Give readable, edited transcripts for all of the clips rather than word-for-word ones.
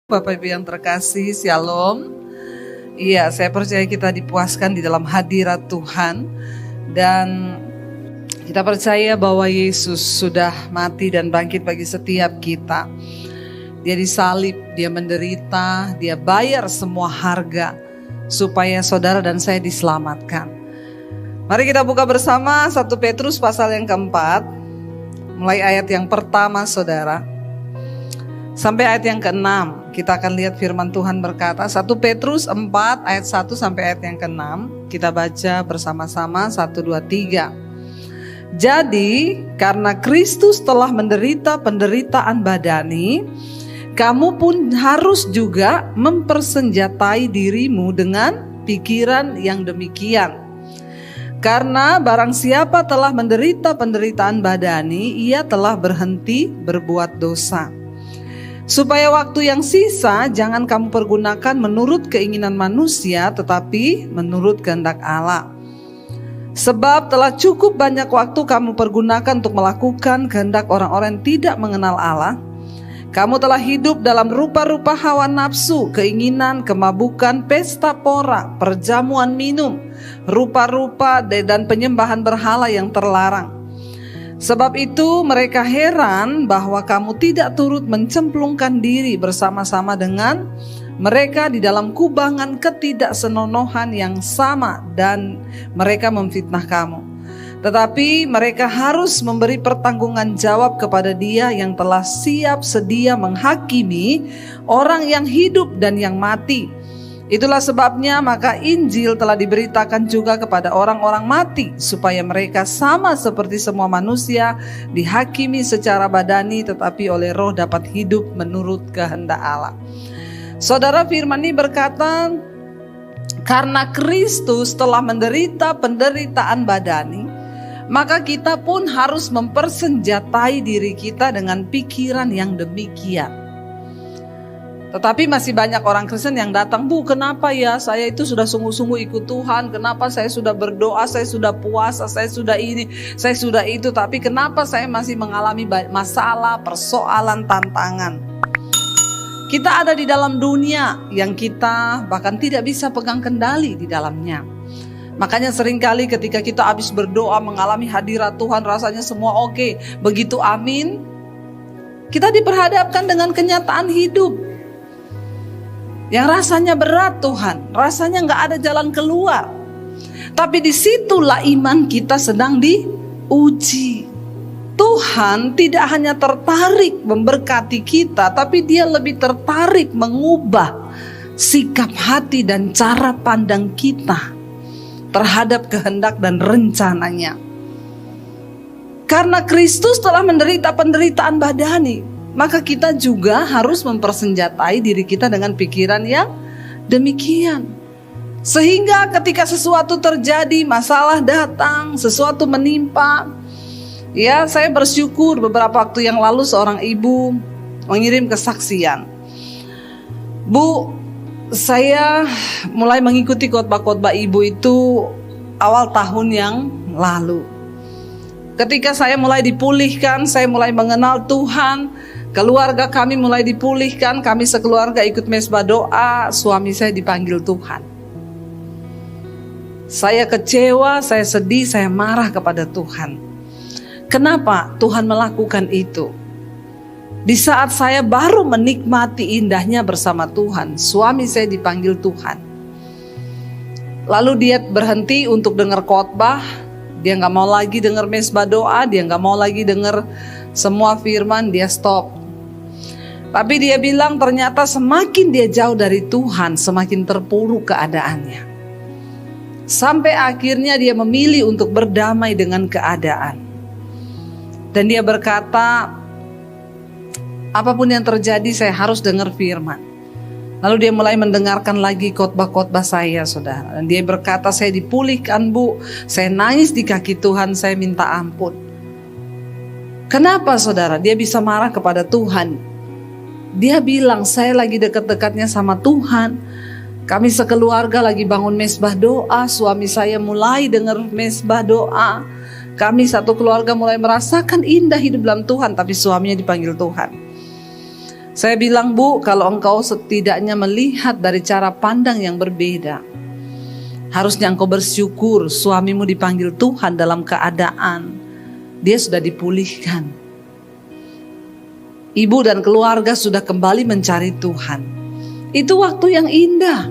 Bapak Ibu yang terkasih, Shalom. Iya, saya percaya kita dipuaskan di dalam hadirat Tuhan. Dan kita percaya bahwa Yesus sudah mati dan bangkit bagi setiap kita. Dia disalib, dia menderita, dia bayar semua harga supaya saudara dan saya diselamatkan. Mari kita buka bersama 1 Petrus pasal yang keempat, mulai ayat yang pertama saudara, sampai ayat yang ke-6. Kita akan lihat firman Tuhan berkata, 1 Petrus 4 ayat 1 sampai ayat yang ke-6. Kita baca bersama-sama 1, 2, 3. Jadi karena Kristus telah menderita penderitaan badani, kamu pun harus juga mempersenjatai dirimu dengan pikiran yang demikian. Karena barang siapa telah menderita penderitaan badani, ia telah berhenti berbuat dosa. Supaya waktu yang sisa jangan kamu pergunakan menurut keinginan manusia, tetapi menurut kehendak Allah. Sebab telah cukup banyak waktu kamu pergunakan untuk melakukan kehendak orang-orang yang tidak mengenal Allah. Kamu telah hidup dalam rupa-rupa hawa nafsu, keinginan, kemabukan, pesta pora, perjamuan minum, rupa-rupa dan penyembahan berhala yang terlarang. Sebab itu mereka heran bahwa kamu tidak turut mencemplungkan diri bersama-sama dengan mereka di dalam kubangan ketidaksenonohan yang sama, dan mereka memfitnah kamu. Tetapi mereka harus memberi pertanggungan jawab kepada Dia yang telah siap sedia menghakimi orang yang hidup dan yang mati. Itulah sebabnya maka Injil telah diberitakan juga kepada orang-orang mati, supaya mereka sama seperti semua manusia dihakimi secara badani, tetapi oleh roh dapat hidup menurut kehendak Allah. Saudara, firman ini berkata, karena Kristus telah menderita penderitaan badani, maka kita pun harus mempersenjatai diri kita dengan pikiran yang demikian. Tetapi masih banyak orang Kristen yang datang, Bu, kenapa ya saya itu sudah sungguh-sungguh ikut Tuhan, kenapa saya sudah berdoa, saya sudah puasa, saya sudah ini, saya sudah itu, tapi kenapa saya masih mengalami masalah, persoalan, tantangan. Kita ada di dalam dunia yang kita bahkan tidak bisa pegang kendali di dalamnya. Makanya seringkali ketika kita habis berdoa mengalami hadirat Tuhan, rasanya semua oke, begitu amin, kita diperhadapkan dengan kenyataan hidup yang rasanya berat Tuhan, rasanya gak ada jalan keluar. Tapi disitulah iman kita sedang diuji. Tuhan tidak hanya tertarik memberkati kita, tapi Dia lebih tertarik mengubah sikap hati dan cara pandang kita terhadap kehendak dan rencananya. Karena Kristus telah menderita penderitaan badani, maka kita juga harus mempersenjatai diri kita dengan pikiran yang demikian. Sehingga ketika sesuatu terjadi, masalah datang, sesuatu menimpa. Ya, saya bersyukur beberapa waktu yang lalu seorang ibu mengirim kesaksian. Bu, saya mulai mengikuti khotbah-khotbah ibu itu awal tahun yang lalu. Ketika saya mulai dipulihkan, saya mulai mengenal Tuhan, keluarga kami mulai dipulihkan, kami sekeluarga ikut mesbah doa, suami saya dipanggil Tuhan. Saya kecewa, saya sedih, saya marah kepada Tuhan. Kenapa Tuhan melakukan itu? Di saat saya baru menikmati indahnya bersama Tuhan, suami saya dipanggil Tuhan. Lalu dia berhenti untuk dengar khotbah, dia gak mau lagi dengar mesbah doa, dia gak mau lagi dengar semua firman, dia stop. Tapi dia bilang ternyata semakin dia jauh dari Tuhan, semakin terpuruk keadaannya. Sampai akhirnya dia memilih untuk berdamai dengan keadaan. Dan dia berkata, apapun yang terjadi saya harus dengar firman. Lalu dia mulai mendengarkan lagi khotbah-khotbah saya, saudara. Dan dia berkata, saya dipulihkan, Bu. Saya nangis di kaki Tuhan, saya minta ampun. Kenapa, saudara? Dia bisa marah kepada Tuhan. Dia bilang, saya lagi dekat-dekatnya sama Tuhan. Kami sekeluarga lagi bangun mesbah doa. Suami saya mulai dengar mesbah doa. Kami satu keluarga mulai merasakan indah hidup dalam Tuhan. Tapi suaminya dipanggil Tuhan. Saya bilang, Bu, kalau engkau setidaknya melihat dari cara pandang yang berbeda, harusnya engkau bersyukur suamimu dipanggil Tuhan dalam keadaan dia sudah dipulihkan. Ibu dan keluarga sudah kembali mencari Tuhan. Itu waktu yang indah.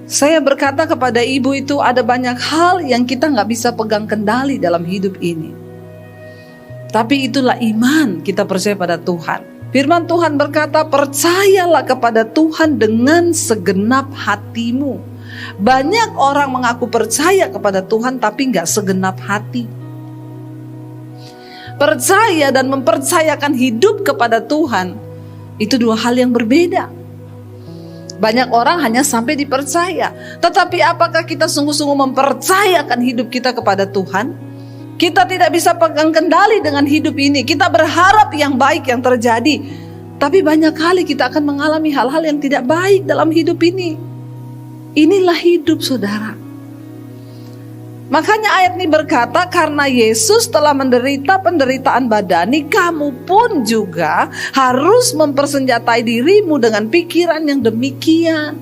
Saya berkata kepada ibu itu, ada banyak hal yang kita gak bisa pegang kendali dalam hidup ini. Tapi itulah iman, kita percaya pada Tuhan. Firman Tuhan berkata, percayalah kepada Tuhan dengan segenap hatimu. Banyak orang mengaku percaya kepada Tuhan tapi gak segenap hati. Percaya dan mempercayakan hidup kepada Tuhan, itu dua hal yang berbeda. Banyak orang hanya sampai dipercaya. Tetapi apakah kita sungguh-sungguh mempercayakan hidup kita kepada Tuhan? Kita tidak bisa pegang kendali dengan hidup ini. Kita berharap yang baik yang terjadi. Tapi banyak kali kita akan mengalami hal-hal yang tidak baik dalam hidup ini. Inilah hidup, saudara. Makanya ayat ini berkata, karena Yesus telah menderita penderitaan badani, kamu pun juga harus mempersenjatai dirimu dengan pikiran yang demikian.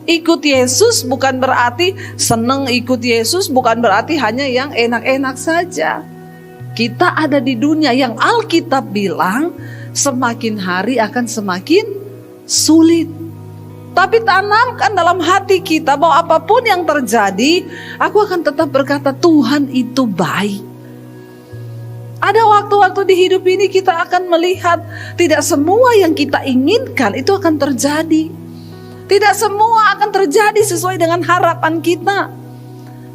Ikut Yesus bukan berarti senang ikut Yesus, bukan berarti hanya yang enak-enak saja. Kita ada di dunia yang Alkitab bilang semakin hari akan semakin sulit. Tapi tanamkan dalam hati kita bahwa apapun yang terjadi, aku akan tetap berkata Tuhan itu baik. Ada waktu-waktu di hidup ini kita akan melihat tidak semua yang kita inginkan itu akan terjadi. Tidak semua akan terjadi sesuai dengan harapan kita.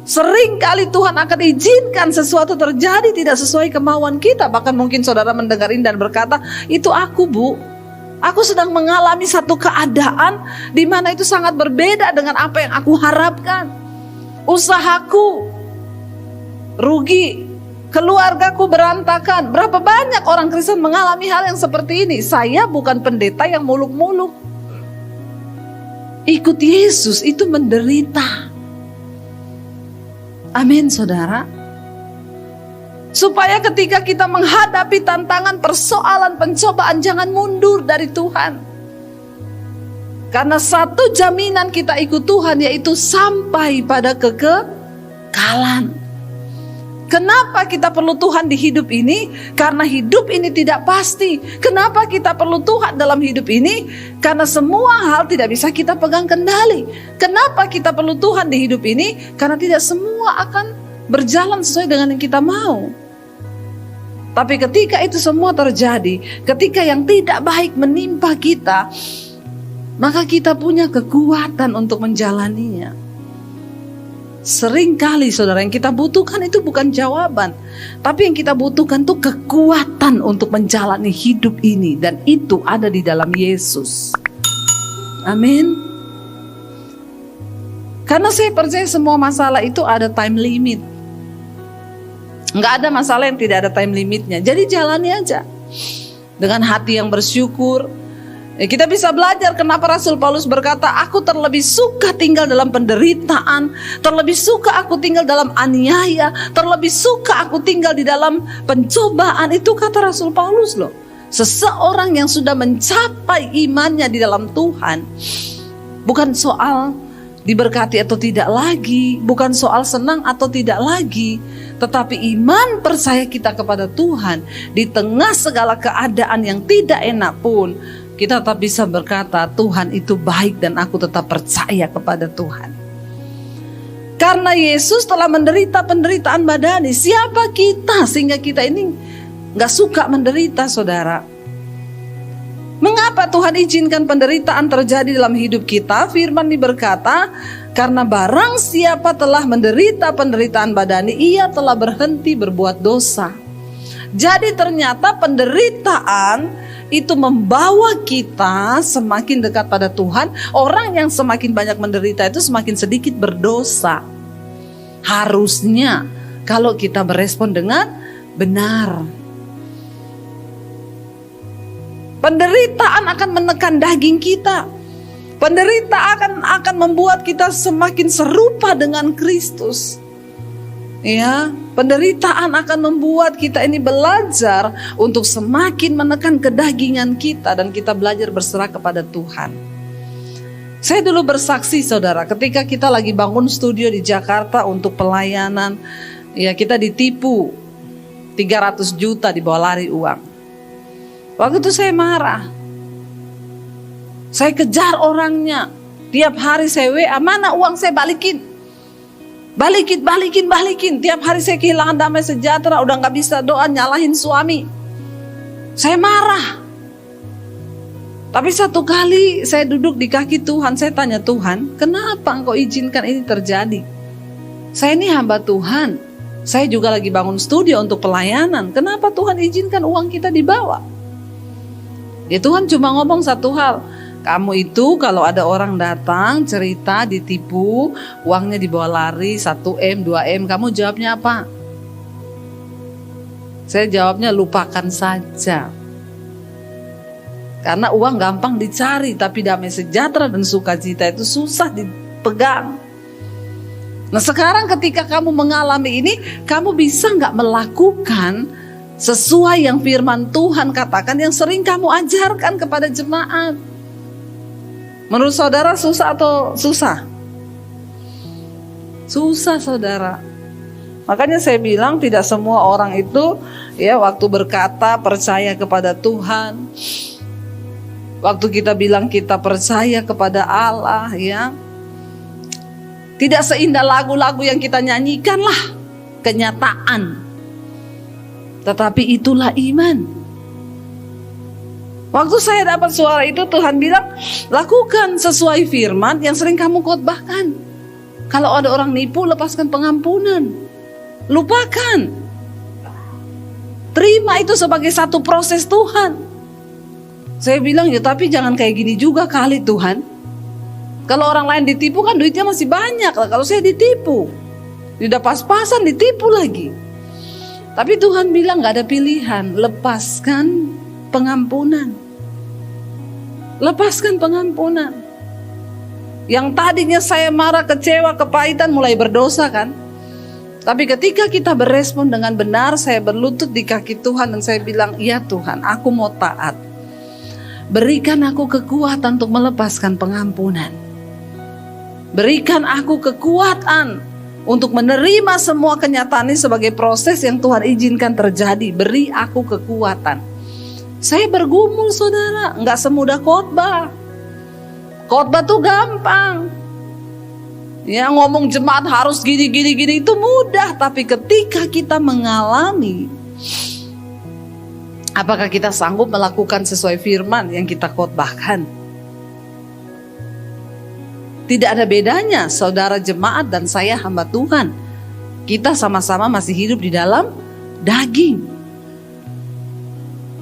Sering kali Tuhan akan izinkan sesuatu terjadi tidak sesuai kemauan kita. Bahkan mungkin saudara mendengar ini dan berkata, itu aku, Bu. Aku sedang mengalami satu keadaan di mana itu sangat berbeda dengan apa yang aku harapkan. Usahaku rugi, keluargaku berantakan. Berapa banyak orang Kristen mengalami hal yang seperti ini. Saya bukan pendeta yang muluk-muluk. Ikut Yesus itu menderita. Amin, saudara. Supaya ketika kita menghadapi tantangan, persoalan, pencobaan, jangan mundur dari Tuhan. Karena satu jaminan kita ikut Tuhan, yaitu sampai pada kekekalan. Kenapa kita perlu Tuhan di hidup ini? Karena hidup ini tidak pasti. Kenapa kita perlu Tuhan dalam hidup ini? Karena semua hal tidak bisa kita pegang kendali. Kenapa kita perlu Tuhan di hidup ini? Karena tidak semua akan berjalan sesuai dengan yang kita mau. Tapi ketika itu semua terjadi, ketika yang tidak baik menimpa kita, maka kita punya kekuatan untuk menjalaninya. Seringkali saudara, yang kita butuhkan itu bukan jawaban, tapi yang kita butuhkan itu kekuatan untuk menjalani hidup ini. Dan itu ada di dalam Yesus. Amin. Karena saya percaya semua masalah itu ada time limit. Nggak ada masalah yang tidak ada time limitnya. Jadi jalani aja dengan hati yang bersyukur. Kita bisa belajar kenapa Rasul Paulus berkata, aku terlebih suka tinggal dalam penderitaan, terlebih suka aku tinggal dalam aniaya, terlebih suka aku tinggal di dalam pencobaan. Itu kata Rasul Paulus loh. Seseorang yang sudah mencapai imannya di dalam Tuhan, bukan soal diberkati atau tidak lagi, bukan soal senang atau tidak lagi, tetapi iman percaya kita kepada Tuhan. Di tengah segala keadaan yang tidak enak pun, kita tetap bisa berkata Tuhan itu baik dan aku tetap percaya kepada Tuhan. Karena Yesus telah menderita penderitaan badani. Siapa kita sehingga kita ini gak suka menderita, saudara? Mengapa Tuhan izinkan penderitaan terjadi dalam hidup kita? Firman ini berkata, karena barang siapa telah menderita penderitaan badani, ia telah berhenti berbuat dosa. Jadi ternyata penderitaan itu membawa kita semakin dekat pada Tuhan. Orang yang semakin banyak menderita itu semakin sedikit berdosa. Harusnya kalau kita berespon dengan benar. Penderitaan akan menekan daging kita. Penderitaan akan membuat kita semakin serupa dengan Kristus. Ya, Penderitaan akan membuat kita ini belajar untuk semakin menekan kedagingan kita dan kita belajar berserah kepada Tuhan. Saya dulu bersaksi saudara, ketika kita lagi bangun studio di Jakarta untuk pelayanan, ya kita ditipu 300 juta dibawa lari uang. Waktu itu saya marah. Saya kejar orangnya. Tiap hari saya WA, mana uang saya balikin. Balikin. Tiap hari saya kehilangan damai sejahtera, udah gak bisa doa, nyalahin suami. Saya marah. Tapi satu kali saya duduk di kaki Tuhan, saya tanya Tuhan, kenapa Engkau izinkan ini terjadi? Saya ini hamba Tuhan. Saya juga lagi bangun studio untuk pelayanan. Kenapa Tuhan izinkan uang kita dibawa? Ya Tuhan cuma ngomong satu hal. Kamu itu kalau ada orang datang cerita ditipu, uangnya dibawa lari 1M, 2M, kamu jawabnya apa? Saya jawabnya lupakan saja. Karena uang gampang dicari, tapi damai sejahtera dan sukacita itu susah dipegang. Nah sekarang ketika kamu mengalami ini, kamu bisa gak melakukan sesuai yang firman Tuhan katakan yang sering kamu ajarkan kepada jemaat? Menurut saudara susah atau susah? Susah saudara. Makanya saya bilang tidak semua orang itu ya waktu berkata percaya kepada Tuhan. Waktu kita bilang kita percaya kepada Allah ya. Tidak seindah lagu-lagu yang kita nyanyikan lah kenyataan. Tetapi itulah iman. Waktu saya dapat suara itu Tuhan bilang, lakukan sesuai firman yang sering kamu khotbahkan. Kalau ada orang nipu, lepaskan pengampunan. Lupakan. Terima itu sebagai satu proses Tuhan. Saya bilang ya tapi jangan kayak gini juga kali Tuhan. Kalau orang lain ditipu kan duitnya masih banyak. Kalau saya ditipu, udah pas-pasan ditipu lagi. Tapi Tuhan bilang gak ada pilihan, lepaskan pengampunan. Lepaskan pengampunan. Yang tadinya saya marah, kecewa, kepahitan mulai berdosa kan. Tapi ketika kita berespon dengan benar, saya berlutut di kaki Tuhan dan saya bilang, iya Tuhan, aku mau taat. Berikan aku kekuatan untuk melepaskan pengampunan. Berikan aku kekuatan untuk menerima semua kenyataan ini sebagai proses yang Tuhan izinkan terjadi. Beri aku kekuatan. Saya bergumul saudara, nggak semudah khotbah. Khotbah tuh gampang. Ya ngomong jemaat harus gini itu mudah. Tapi ketika kita mengalami, apakah kita sanggup melakukan sesuai firman yang kita khotbahkan? Tidak ada bedanya saudara jemaat dan saya hamba Tuhan. Kita sama-sama masih hidup di dalam daging.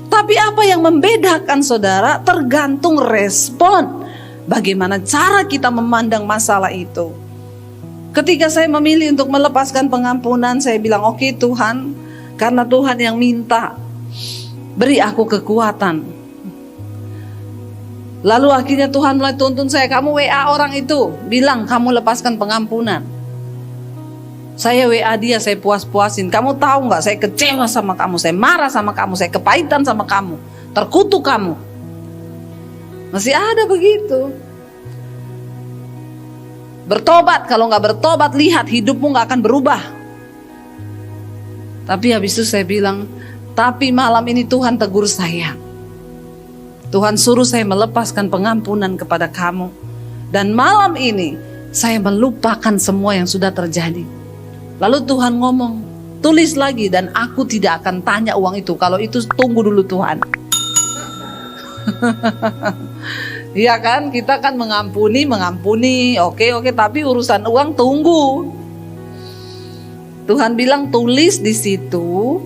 Tapi apa yang membedakan saudara tergantung respon. Bagaimana cara kita memandang masalah itu. Ketika saya memilih untuk melepaskan pengampunan, saya bilang oke Tuhan, karena Tuhan yang minta, beri aku kekuatan. Lalu akhirnya Tuhan mulai tuntun saya, kamu WA orang itu, bilang kamu lepaskan pengampunan. Saya WA dia, saya puas-puasin. Kamu tahu gak, saya kecewa sama kamu, saya marah sama kamu, saya kepahitan sama kamu, terkutuk kamu. Masih ada begitu. Bertobat, kalau gak bertobat lihat hidupmu gak akan berubah. Tapi habis itu saya bilang, tapi malam ini Tuhan tegur saya. Tuhan suruh saya melepaskan pengampunan kepada kamu. Dan malam ini saya melupakan semua yang sudah terjadi. Lalu Tuhan ngomong, tulis lagi dan aku tidak akan tanya uang itu. Kalau itu tunggu dulu Tuhan. Iya kan, kita kan mengampuni, oke, tapi urusan uang tunggu. Tuhan bilang tulis di situ,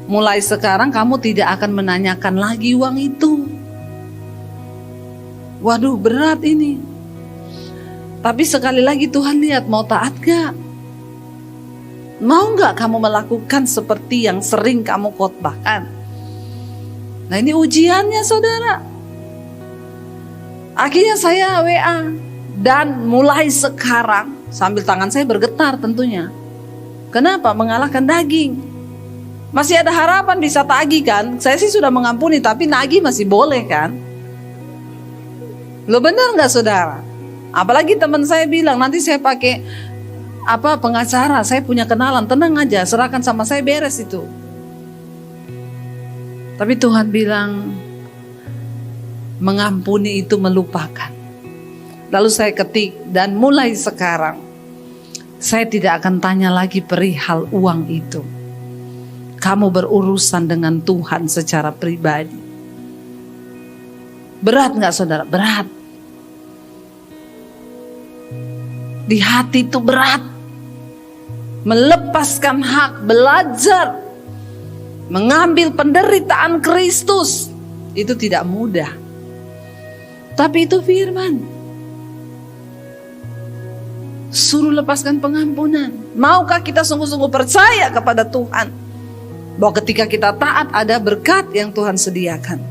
mulai sekarang kamu tidak akan menanyakan lagi uang itu. Waduh berat ini. Tapi sekali lagi Tuhan lihat mau taat gak? Mau gak kamu melakukan seperti yang sering kamu khotbahkan? Nah ini ujiannya saudara. Akhirnya saya WA. Dan mulai sekarang, sambil tangan saya bergetar tentunya. Kenapa? Mengalahkan daging. Masih ada harapan bisa tagih kan? Saya sih sudah mengampuni, tapi nagih masih boleh kan? Lo benar nggak saudara? Apalagi teman saya bilang, nanti saya pakai pengacara, saya punya kenalan, tenang aja, serahkan sama saya, beres itu. Tapi Tuhan bilang, mengampuni itu melupakan. Lalu saya ketik, dan mulai sekarang saya tidak akan tanya lagi perihal uang itu. Kamu berurusan dengan Tuhan secara pribadi. Berat gak saudara? Berat. Di hati itu berat. Melepaskan hak, belajar, mengambil penderitaan Kristus, itu tidak mudah. Tapi itu firman. Suruh lepaskan pengampunan. Maukah kita sungguh-sungguh percaya kepada Tuhan? Bahwa ketika kita taat ada berkat yang Tuhan sediakan.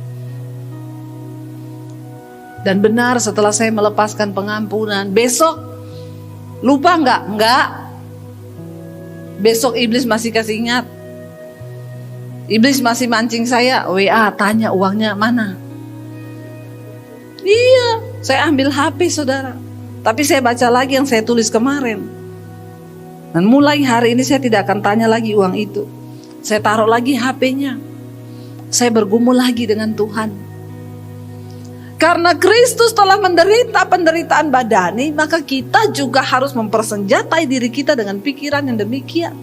Dan benar setelah saya melepaskan pengampunan, besok lupa enggak? Enggak. Besok iblis masih kasih ingat. Iblis masih mancing saya, WA tanya uangnya mana. Iya, saya ambil HP saudara. Tapi saya baca lagi yang saya tulis kemarin. Dan mulai hari ini saya tidak akan tanya lagi uang itu. Saya taruh lagi HP-nya. Saya bergumul lagi dengan Tuhan. Karena Kristus telah menderita penderitaan badani, maka kita juga harus mempersenjatai diri kita dengan pikiran yang demikian.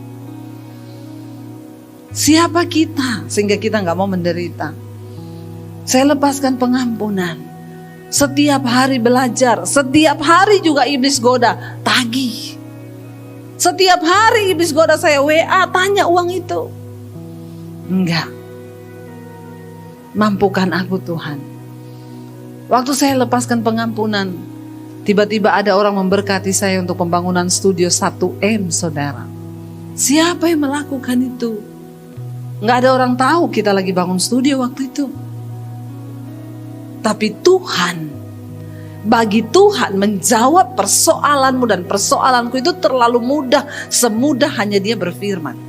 Siapa kita sehingga kita gak mau menderita? Saya lepaskan pengampunan. Setiap hari belajar, setiap hari juga iblis goda, tagih. Setiap hari iblis goda saya WA, tanya uang itu. Enggak. Mampukan aku Tuhan. Waktu saya lepaskan pengampunan, tiba-tiba ada orang memberkati saya untuk pembangunan studio 1M saudara. Siapa yang melakukan itu? Enggak ada orang tahu kita lagi bangun studio waktu itu. Tapi Tuhan, bagi Tuhan menjawab persoalanmu dan persoalanku itu terlalu mudah, semudah hanya Dia berfirman.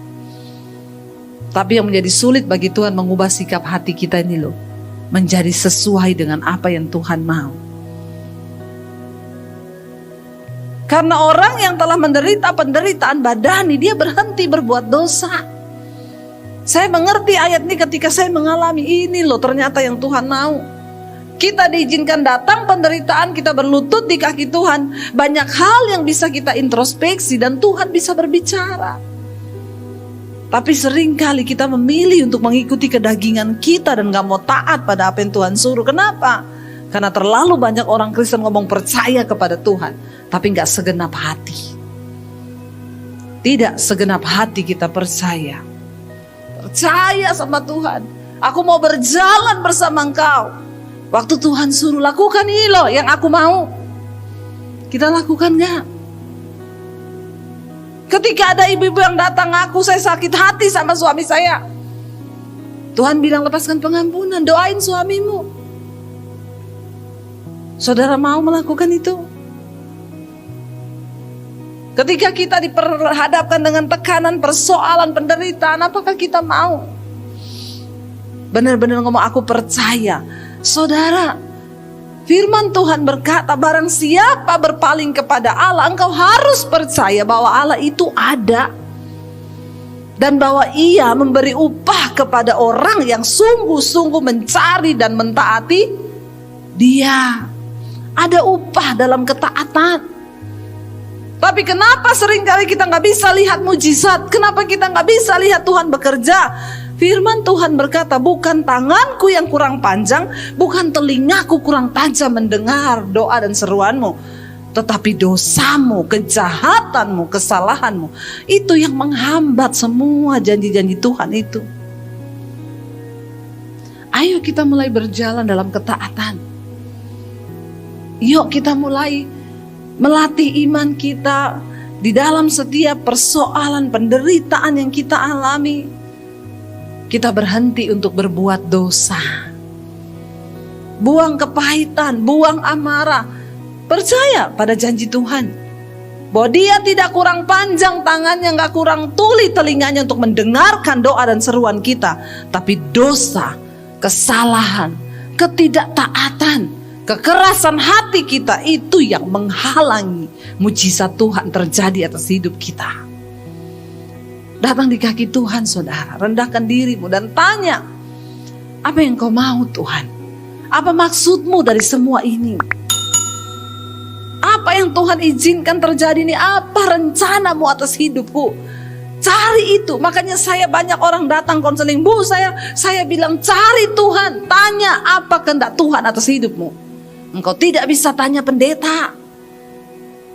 Tapi yang menjadi sulit bagi Tuhan mengubah sikap hati kita ini loh, menjadi sesuai dengan apa yang Tuhan mau. Karena orang yang telah menderita penderitaan badani, dia berhenti berbuat dosa. Saya mengerti ayat ini ketika saya mengalami ini loh, ternyata yang Tuhan mau. Kita diizinkan datang penderitaan, kita berlutut di kaki Tuhan. Banyak hal yang bisa kita introspeksi dan Tuhan bisa berbicara. Tapi seringkali kita memilih untuk mengikuti kedagingan kita dan gak mau taat pada apa yang Tuhan suruh. Kenapa? Karena terlalu banyak orang Kristen ngomong percaya kepada Tuhan, tapi gak segenap hati. Tidak segenap hati kita percaya. Percaya sama Tuhan. Aku mau berjalan bersama Engkau. Waktu Tuhan suruh lakukan ini loh yang aku mau. Kita lakukan gak? Ketika ada ibu-ibu yang datang aku, saya sakit hati sama suami saya. Tuhan bilang lepaskan pengampunan, doain suamimu. Saudara mau melakukan itu? Ketika kita diperhadapkan dengan tekanan, persoalan, penderitaan, apakah kita mau? Benar-benar ngomong aku percaya. Saudara, firman Tuhan berkata, barang siapa berpaling kepada Allah, engkau harus percaya bahwa Allah itu ada. Dan bahwa Ia memberi upah kepada orang yang sungguh-sungguh mencari dan mentaati Dia. Ada upah dalam ketaatan. Tapi kenapa seringkali kita gak bisa lihat mujizat? Kenapa kita gak bisa lihat Tuhan bekerja? Firman Tuhan berkata, bukan tanganku yang kurang panjang, bukan telingaku kurang tajam mendengar doa dan seruanmu, tetapi dosamu, kejahatanmu, kesalahanmu, itu yang menghambat semua janji-janji Tuhan itu. Ayo kita mulai berjalan dalam ketaatan. Yuk kita mulai melatih iman kita di dalam setiap persoalan, penderitaan yang kita alami. Kita berhenti untuk berbuat dosa. Buang kepahitan, buang amarah. Percaya pada janji Tuhan. Bahwa dia tidak kurang panjang tangannya, gak kurang tuli telinganya untuk mendengarkan doa dan seruan kita. Tapi dosa, kesalahan, ketidaktaatan, kekerasan hati kita itu yang menghalangi mujizat Tuhan terjadi atas hidup kita. Datang di kaki Tuhan saudara, rendahkan dirimu dan tanya, apa yang kau mau Tuhan? Apa maksudmu dari semua ini? Apa yang Tuhan izinkan terjadi ini? Apa rencanamu atas hidupku? Cari itu. Makanya saya banyak orang datang konseling. Bu, saya bilang cari Tuhan. Tanya apa kehendak Tuhan atas hidupmu. Engkau tidak bisa tanya pendeta.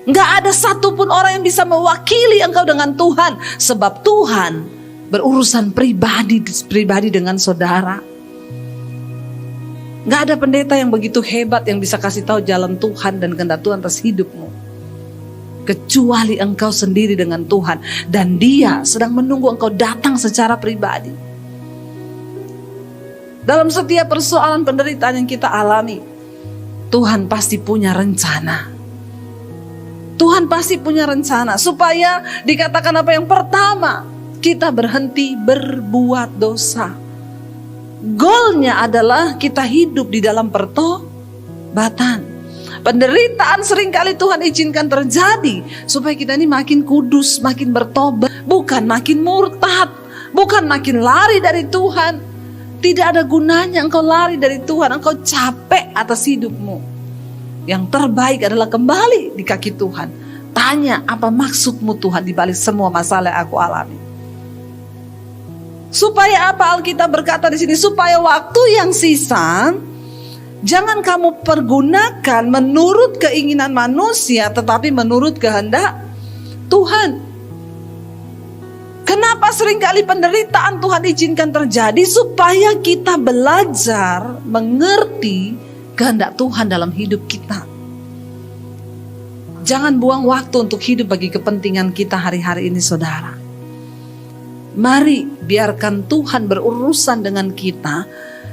Enggak ada satupun orang yang bisa mewakili engkau dengan Tuhan. Sebab Tuhan berurusan pribadi dengan saudara. Gak ada pendeta yang begitu hebat yang bisa kasih tahu jalan Tuhan dan kehendak Tuhan atas hidupmu. Kecuali engkau sendiri dengan Tuhan. Dan Dia sedang menunggu engkau datang secara pribadi. Dalam setiap persoalan penderitaan yang kita alami, Tuhan pasti punya rencana. Tuhan pasti punya rencana supaya dikatakan apa yang pertama, kita berhenti berbuat dosa. Goalnya adalah kita hidup di dalam pertobatan. Penderitaan seringkali Tuhan izinkan terjadi supaya kita ini makin kudus, makin bertobat, bukan makin murtad, bukan makin lari dari Tuhan. Tidak ada gunanya engkau lari dari Tuhan, engkau capek atas hidupmu. Yang terbaik adalah kembali di kaki Tuhan. Tanya apa maksudmu Tuhan di balik semua masalah yang aku alami. Supaya apa Alkitab berkata di sini? Supaya waktu yang sisa jangan kamu pergunakan menurut keinginan manusia, tetapi menurut kehendak Tuhan. Kenapa seringkali penderitaan Tuhan izinkan terjadi? Supaya kita belajar mengerti kehendak Tuhan dalam hidup kita. Jangan buang waktu untuk hidup bagi kepentingan kita hari-hari ini saudara. Mari biarkan Tuhan berurusan dengan kita.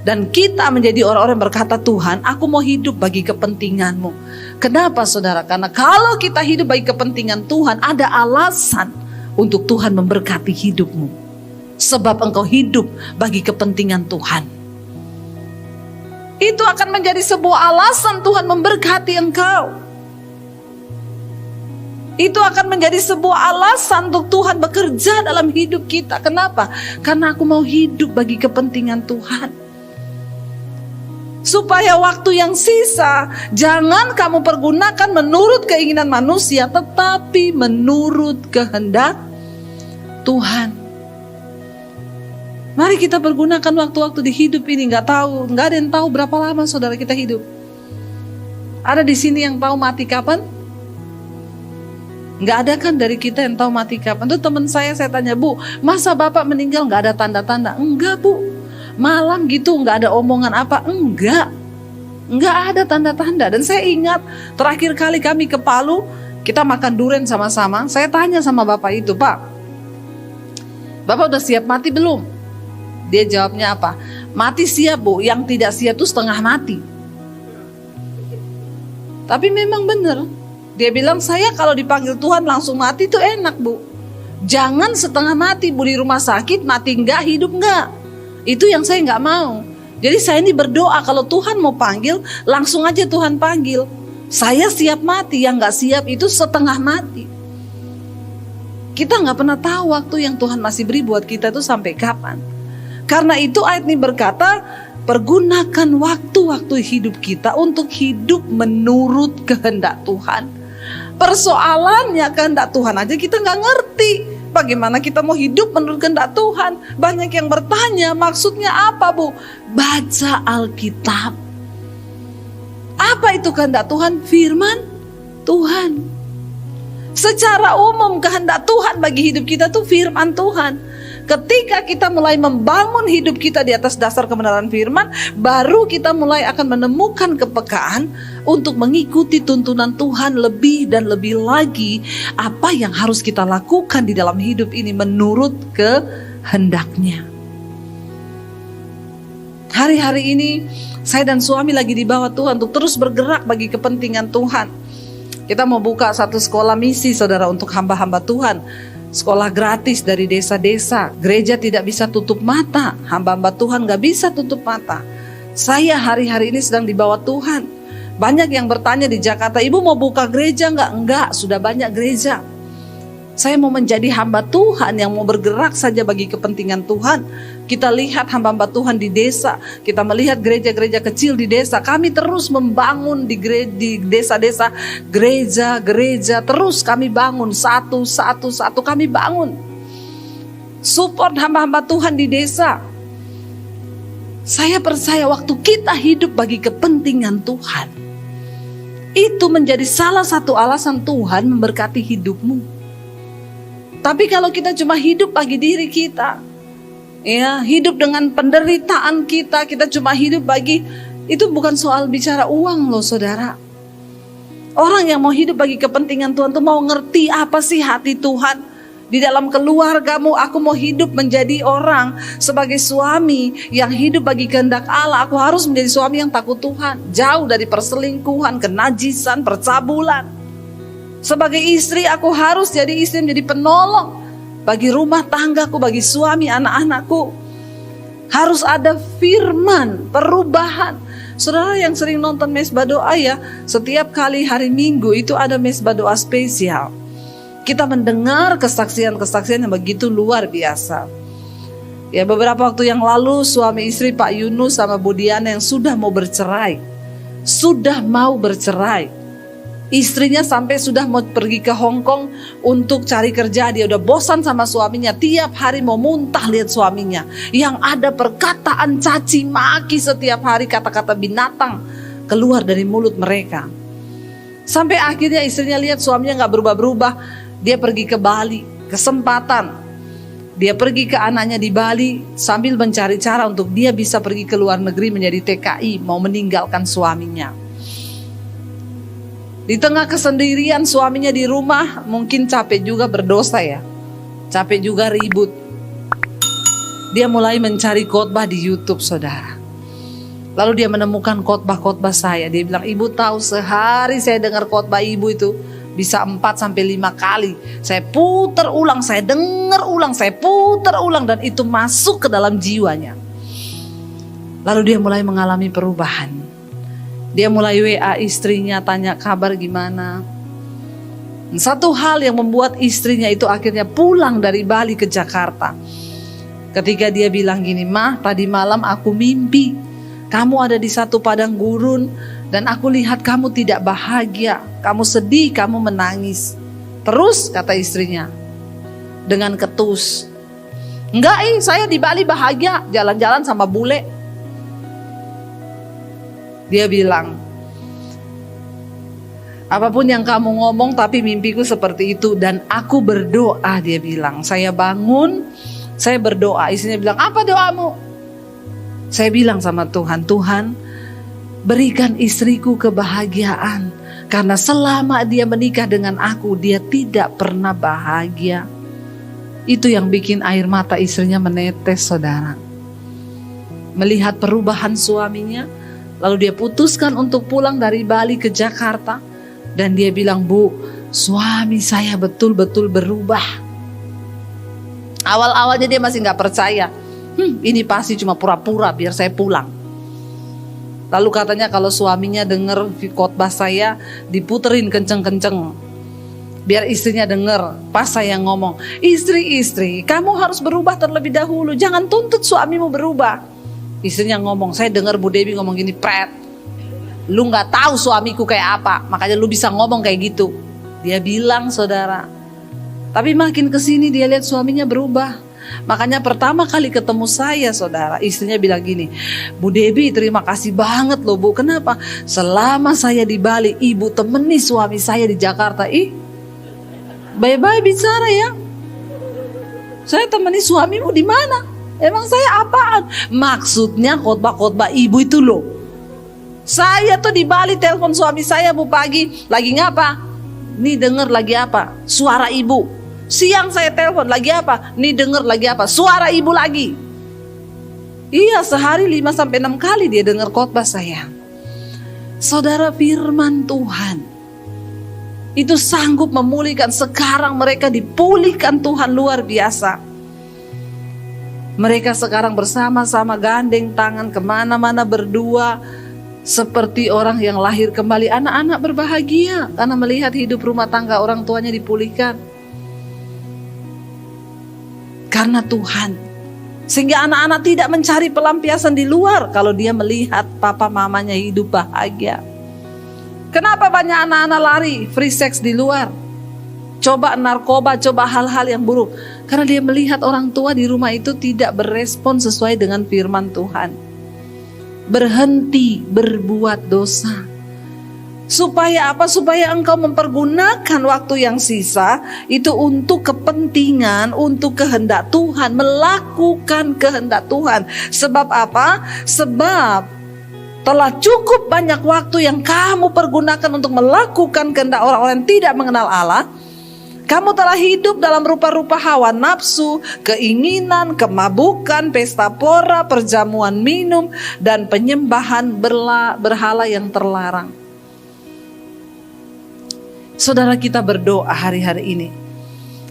Dan kita menjadi orang-orang yang berkata, Tuhan aku mau hidup bagi kepentingan-Mu. Kenapa saudara? Karena kalau kita hidup bagi kepentingan Tuhan, ada alasan untuk Tuhan memberkati hidupmu. Sebab engkau hidup bagi kepentingan Tuhan. Itu akan menjadi sebuah alasan Tuhan memberkati engkau. Itu akan menjadi sebuah alasan untuk Tuhan bekerja dalam hidup kita. Kenapa? Karena aku mau hidup bagi kepentingan Tuhan. Supaya waktu yang sisa jangan kamu pergunakan menurut keinginan manusia, tetapi menurut kehendak Tuhan. Mari kita pergunakan waktu-waktu di hidup ini. Nggak ada yang tahu berapa lama saudara kita hidup. Ada di sini yang tahu mati kapan? Nggak ada kan dari kita yang tahu mati kapan. Tuh teman saya tanya, Bu, masa Bapak meninggal nggak ada tanda-tanda? Enggak Bu, malam gitu nggak ada omongan apa? Enggak ada tanda-tanda. Dan saya ingat terakhir kali kami ke Palu, kita makan durian sama-sama. Saya tanya sama Bapak itu, Pak, Bapak udah siap mati belum? Dia jawabnya apa? Mati siap Bu, yang tidak siap itu setengah mati. Tapi memang benar. Dia bilang, saya kalau dipanggil Tuhan langsung mati itu enak Bu. Jangan setengah mati Bu, di rumah sakit mati enggak, hidup enggak. Itu yang saya enggak mau. Jadi saya ini berdoa kalau Tuhan mau panggil, langsung aja Tuhan panggil. Saya siap mati, yang enggak siap itu setengah mati. Kita enggak pernah tahu waktu yang Tuhan masih beri buat kita itu sampai kapan. Karena itu ayat ini berkata, pergunakan waktu-waktu hidup kita untuk hidup menurut kehendak Tuhan. Persoalannya kehendak Tuhan aja kita nggak ngerti. Bagaimana kita mau hidup menurut kehendak Tuhan? Banyak yang bertanya, maksudnya apa Bu? Baca Alkitab. Apa itu kehendak Tuhan? Firman Tuhan. Secara umum kehendak Tuhan bagi hidup kita tuh firman Tuhan. Ketika kita mulai membangun hidup kita di atas dasar kebenaran firman, baru kita mulai akan menemukan kepekaan untuk mengikuti tuntunan Tuhan lebih dan lebih lagi. Apa yang harus kita lakukan di dalam hidup ini menurut kehendaknya. Hari-hari ini saya dan suami lagi dibawa Tuhan untuk terus bergerak bagi kepentingan Tuhan. Kita mau buka satu sekolah misi saudara untuk hamba-hamba Tuhan. Sekolah gratis dari desa-desa. Gereja tidak bisa tutup mata. Hamba-hamba Tuhan gak bisa tutup mata. Saya hari-hari ini sedang dibawa Tuhan. Banyak yang bertanya di Jakarta, ibu mau buka gereja gak? Enggak, sudah banyak gereja. Saya mau menjadi hamba Tuhan yang mau bergerak saja bagi kepentingan Tuhan. Kita lihat hamba-hamba Tuhan di desa. Kita melihat gereja-gereja kecil di desa. Kami terus membangun di desa-desa. Gereja-gereja terus kami bangun. Satu kami bangun. Support hamba-hamba Tuhan di desa. Saya percaya waktu kita hidup bagi kepentingan Tuhan, itu menjadi salah satu alasan Tuhan memberkati hidupmu. Tapi kalau kita cuma hidup bagi diri kita, ya, hidup dengan penderitaan kita, kita cuma hidup bagi, itu bukan soal bicara uang loh saudara. Orang yang mau hidup bagi kepentingan Tuhan tuh mau ngerti apa sih hati Tuhan. Di dalam keluargamu, aku mau hidup menjadi orang sebagai suami yang hidup bagi kehendak Allah. Aku harus menjadi suami yang takut Tuhan, jauh dari perselingkuhan, kenajisan, percabulan. Sebagai istri, aku harus jadi istri menjadi penolong bagi rumah tanggaku, bagi suami, anak-anakku. Harus ada firman, perubahan. Saudara yang sering nonton mesbah doa ya, setiap kali hari Minggu itu ada mesbah doa spesial. Kita mendengar kesaksian-kesaksian yang begitu luar biasa. Ya, beberapa waktu yang lalu suami istri Pak Yunus sama Bu Diana yang sudah mau bercerai. Istrinya sampai sudah mau pergi ke Hong Kong untuk cari kerja. Dia udah bosan sama suaminya. Tiap hari mau muntah lihat suaminya. Yang ada perkataan caci maki setiap hari, kata-kata binatang keluar dari mulut mereka. Sampai akhirnya istrinya lihat suaminya gak berubah-berubah. Dia pergi ke Bali, kesempatan. Dia pergi ke anaknya di Bali sambil mencari cara untuk dia bisa pergi ke luar negeri menjadi TKI, mau meninggalkan suaminya. Di tengah kesendirian suaminya di rumah, mungkin capek juga berdosa ya. Capek juga ribut. Dia mulai mencari khotbah di YouTube saudara. Lalu dia menemukan khotbah-khotbah saya. Dia bilang, ibu tahu sehari saya dengar khotbah ibu itu bisa 4-5 kali. Saya putar ulang, saya dengar ulang, saya putar ulang. Dan itu masuk ke dalam jiwanya. Lalu dia mulai mengalami perubahan. Dia mulai WA istrinya, tanya kabar gimana. Satu hal yang membuat istrinya itu akhirnya pulang dari Bali ke Jakarta. Ketika dia bilang gini, "Mah, tadi malam aku mimpi kamu ada di satu padang gurun dan aku lihat kamu tidak bahagia, kamu sedih, kamu menangis." Terus kata istrinya dengan ketus, "Enggak, saya di Bali bahagia, jalan-jalan sama bule." Dia bilang, "Apapun yang kamu ngomong tapi mimpiku seperti itu dan aku berdoa." Dia bilang, "Saya bangun, saya berdoa." Istrinya bilang, "Apa doamu?" Saya bilang sama Tuhan, "Tuhan, berikan istriku kebahagiaan. Karena selama dia menikah dengan aku, dia tidak pernah bahagia." Itu yang bikin air mata istrinya menetes saudara. Melihat perubahan suaminya, lalu dia putuskan untuk pulang dari Bali ke Jakarta. Dan dia bilang, "Bu, suami saya betul-betul berubah." Awal-awalnya dia masih gak percaya. Ini pasti cuma pura-pura biar saya pulang. Lalu katanya kalau suaminya dengar khotbah saya diputerin kenceng-kenceng. Biar istrinya dengar pas saya ngomong, "Istri, kamu harus berubah terlebih dahulu. Jangan tuntut suamimu berubah." Istrinya ngomong, saya dengar Bu Debbie ngomong gini, "Pret, lu gak tahu suamiku kayak apa, makanya lu bisa ngomong kayak gitu." Dia bilang saudara. Tapi makin kesini dia lihat suaminya berubah. Makanya pertama kali ketemu saya saudara, istrinya bilang gini, "Bu Debbie, terima kasih banget loh Bu. Kenapa? Selama saya di Bali, ibu temani suami saya di Jakarta." Bye-bye bicara ya. Saya temani suamimu di mana? Emang saya apaan? Maksudnya khotbah-khotbah ibu itu loh. Saya tuh di Bali telepon suami saya, "Bu, pagi lagi ngapa? Nih denger lagi apa? Suara ibu." Siang saya telepon, "Lagi apa? Nih denger lagi apa? Suara ibu lagi." Iya, sehari 5-6 kali dia dengar khotbah saya. Saudara, firman Tuhan itu sanggup memulihkan. Sekarang mereka dipulihkan Tuhan luar biasa. Mereka sekarang bersama-sama gandeng tangan kemana-mana berdua, seperti orang yang lahir kembali. Anak-anak berbahagia karena melihat hidup rumah tangga orang tuanya dipulihkan. Karena Tuhan. Sehingga anak-anak tidak mencari pelampiasan di luar kalau dia melihat papa mamanya hidup bahagia. Kenapa banyak anak-anak lari free sex di luar? Coba narkoba, coba hal-hal yang buruk. Karena dia melihat orang tua di rumah itu tidak berespon sesuai dengan firman Tuhan. Berhenti berbuat dosa. Supaya apa? Supaya engkau mempergunakan waktu yang sisa itu untuk kepentingan, untuk kehendak Tuhan. Melakukan kehendak Tuhan. Sebab apa? Sebab telah cukup banyak waktu yang kamu pergunakan untuk melakukan kehendak orang-orang yang tidak mengenal Allah. Kamu telah hidup dalam rupa-rupa hawa nafsu, keinginan, kemabukan, pesta pora, perjamuan minum, dan penyembahan berhala yang terlarang. Saudara, kita berdoa hari-hari ini,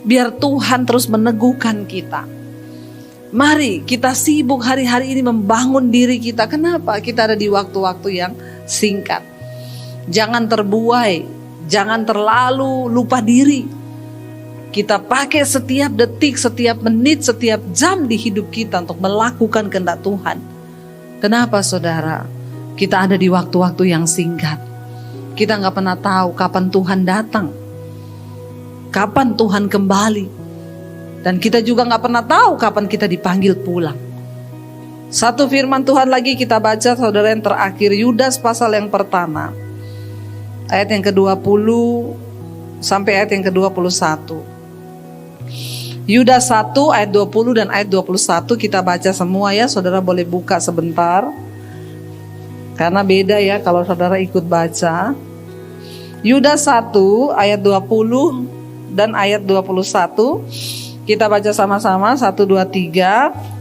biar Tuhan terus meneguhkan kita. Mari kita sibuk hari-hari ini membangun diri kita. Kenapa? Kita ada di waktu-waktu yang singkat. Jangan terbuai, jangan terlalu lupa diri. Kita pakai setiap detik, setiap menit, setiap jam di hidup kita untuk melakukan kehendak Tuhan. Kenapa saudara? Kita ada di waktu-waktu yang singkat. Kita gak pernah tahu kapan Tuhan datang, kapan Tuhan kembali. Dan kita juga gak pernah tahu kapan kita dipanggil pulang. Satu firman Tuhan lagi kita baca saudara yang terakhir, Yudas pasal yang pertama, ayat yang ke-20 sampai ayat yang ke-21. Yudas 1 ayat 20 dan ayat 21 kita baca semua ya. Saudara boleh buka sebentar, karena beda ya kalau saudara ikut baca. Yudas 1 ayat 20 dan ayat 21. Kita baca sama-sama 1, 2, 3.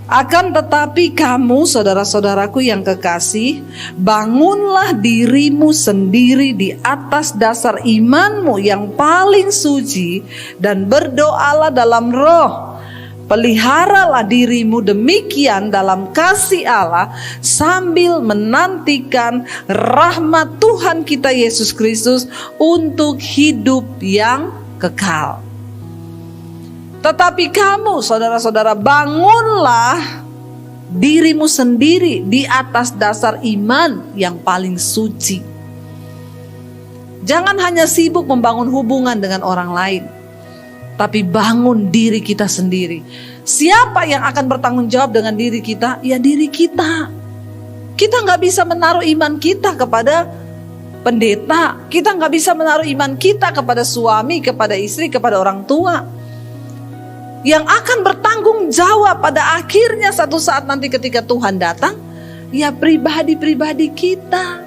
Akan tetapi kamu saudara-saudaraku yang kekasih, bangunlah dirimu sendiri di atas dasar imanmu yang paling suci, dan berdoalah dalam roh. Peliharalah dirimu demikian dalam kasih Allah, sambil menantikan rahmat Tuhan kita Yesus Kristus untuk hidup yang kekal. Tetapi kamu saudara-saudara, bangunlah dirimu sendiri di atas dasar iman yang paling suci. Jangan hanya sibuk membangun hubungan dengan orang lain, tapi bangun diri kita sendiri. Siapa yang akan bertanggung jawab dengan diri kita? Ya diri kita. Kita gak bisa menaruh iman kita kepada pendeta. Kita gak bisa menaruh iman kita kepada suami, kepada istri, kepada orang tua. Yang akan bertanggung jawab pada akhirnya satu saat nanti ketika Tuhan datang, ya pribadi-pribadi kita.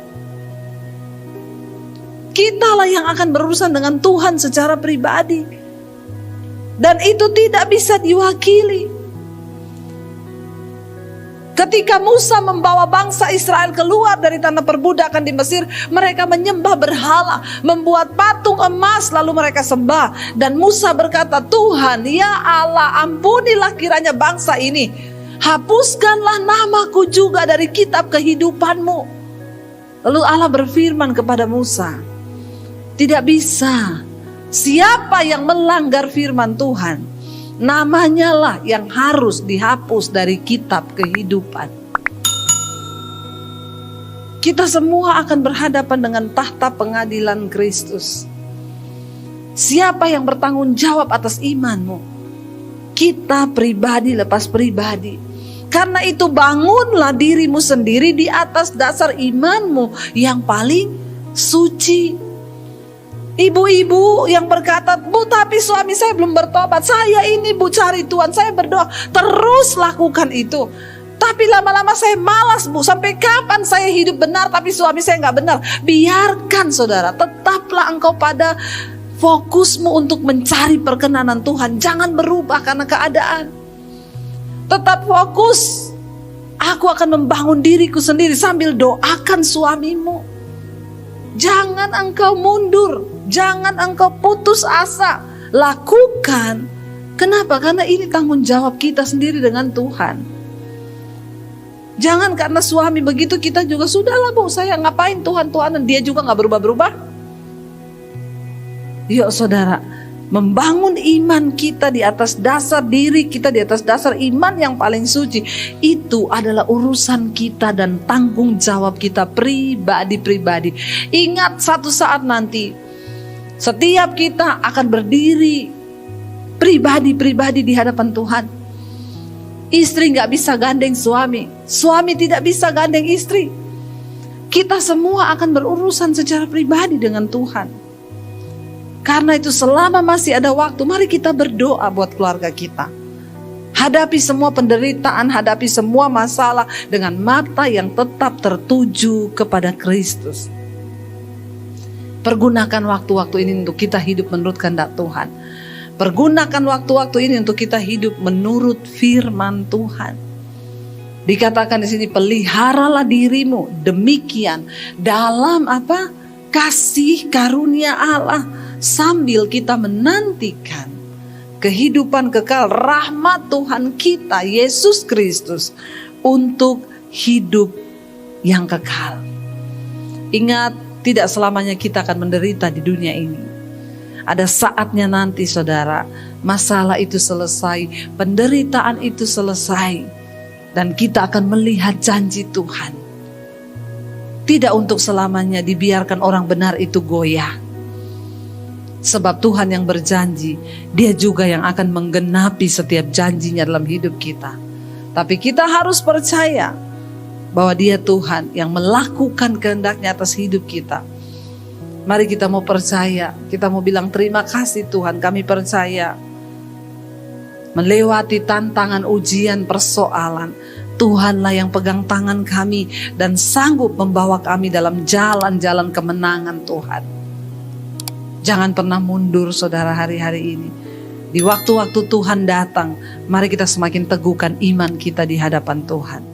Kitalah yang akan berurusan dengan Tuhan secara pribadi. Dan itu tidak bisa diwakili. Ketika Musa membawa bangsa Israel keluar dari tanah perbudakan di Mesir, mereka menyembah berhala, membuat patung emas lalu mereka sembah. Dan Musa berkata, Tuhan, ya Allah, ampunilah kiranya bangsa ini. Hapuskanlah namaku juga dari kitab kehidupanmu. Lalu Allah berfirman kepada Musa, tidak bisa. Siapa yang melanggar firman Tuhan, namanya lah yang harus dihapus dari kitab kehidupan. Kita semua akan berhadapan dengan tahta pengadilan Kristus. Siapa yang bertanggung jawab atas imanmu? Kita pribadi lepas pribadi. Karena itu bangunlah dirimu sendiri di atas dasar imanmu yang paling suci. Ibu-ibu yang berkata, Bu, tapi suami saya belum bertobat. Saya ini, Bu, cari Tuhan, saya berdoa. Terus lakukan itu. Tapi lama-lama saya malas, Bu. Sampai kapan saya hidup benar tapi suami saya gak benar? Biarkan saudara, tetaplah engkau pada fokusmu untuk mencari perkenanan Tuhan. Jangan berubah karena keadaan. Tetap fokus. Aku akan membangun diriku sendiri sambil doakan suamimu. Jangan engkau mundur. Jangan engkau putus asa. Lakukan. Kenapa? Karena ini tanggung jawab kita sendiri dengan Tuhan. Jangan karena suami begitu kita juga, sudahlah Bu, saya ngapain Tuhan-Tuhanan, dia juga gak berubah-berubah. Yuk saudara, membangun iman kita di atas dasar diri kita, di atas dasar iman yang paling suci. Itu adalah urusan kita dan tanggung jawab kita pribadi-pribadi. Ingat, satu saat nanti setiap kita akan berdiri pribadi-pribadi di hadapan Tuhan. Istri gak bisa gandeng suami, suami tidak bisa gandeng istri. Kita semua akan berurusan secara pribadi dengan Tuhan. Karena itu selama masih ada waktu, mari kita berdoa buat keluarga kita. Hadapi semua penderitaan, hadapi semua masalah dengan mata yang tetap tertuju kepada Kristus. Pergunakan waktu-waktu ini untuk kita hidup menurut kehendak Tuhan. Pergunakan waktu-waktu ini untuk kita hidup menurut firman Tuhan. Dikatakan di sini, peliharalah dirimu demikian dalam apa? Kasih karunia Allah, sambil kita menantikan kehidupan kekal, rahmat Tuhan kita Yesus Kristus untuk hidup yang kekal. Ingat, tidak selamanya kita akan menderita di dunia ini. Ada saatnya nanti saudara, masalah itu selesai, penderitaan itu selesai, dan kita akan melihat janji Tuhan. Tidak untuk selamanya dibiarkan orang benar itu goyah. Sebab Tuhan yang berjanji, Dia juga yang akan menggenapi setiap janjinya dalam hidup kita. Tapi kita harus percaya bahwa Dia Tuhan yang melakukan kehendaknya atas hidup kita. Mari kita mau percaya, kita mau bilang terima kasih Tuhan, kami percaya. Melewati tantangan, ujian, persoalan, Tuhanlah yang pegang tangan kami dan sanggup membawa kami dalam jalan-jalan kemenangan Tuhan. Jangan pernah mundur saudara hari-hari ini. Di waktu-waktu Tuhan datang, mari kita semakin teguhkan iman kita di hadapan Tuhan.